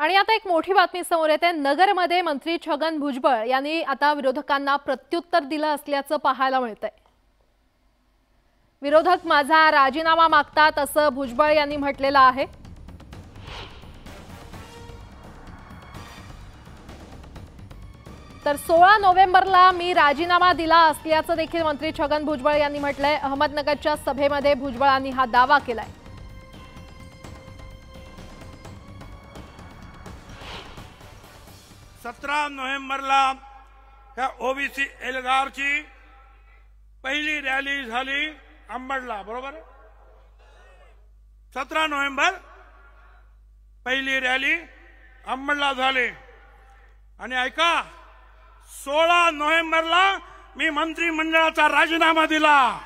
आणि आता एक मोठी बातमी समोर येते। नगरमध्ये मंत्री छगन भुजबळ यांनी आता विरोधकांना प्रत्युत्तर दिलं असल्याचं पाहायला मिळतंय। विरोधक माझा राजीनामा मागतात असं भुजबळ यांनी म्हटलेलं आहे। तर 16 नोव्हेंबरला मी राजीनामा दिला असल्याचं देखील मंत्री छगन भुजबळ यांनी म्हटलंय। अहमदनगरच्या सभेमध्ये भुजबळांनी हा दावा केलाय। 17 नोव्हेंबरला ह्या ओबीसी एल्गारची पहिली रॅली झाली अंबडला, बरोबर। 17 नोव्हेंबर पहिली रॅली अंबडला झाली। आणि ऐका, 16 नोव्हेंबरला मी मंत्रिमंडळाचा राजीनामा दिला।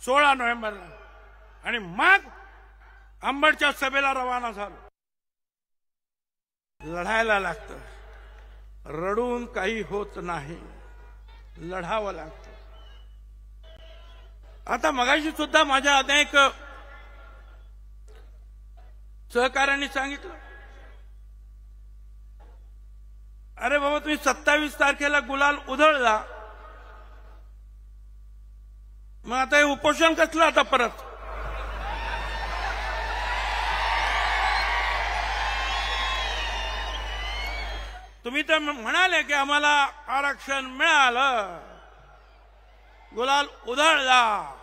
16 नोव्हेंबरला आणि मग अंबडच्या सभेला रवाना झालो। लढायला लागतं, रडून काही होत नाही, लढावं लागतं। आता मगाशी सुद्धा माझ्या अनेक सहकार्यांनी सांगितलं, अरे बाबा तुम्ही 27 तारखेला गुलाल उधळला, मग आता हे उपोषण कसलं आता परत? तुम्ही तर म्हणाले की आम्हाला आरक्षण मिळालं, गुलाल उधळला,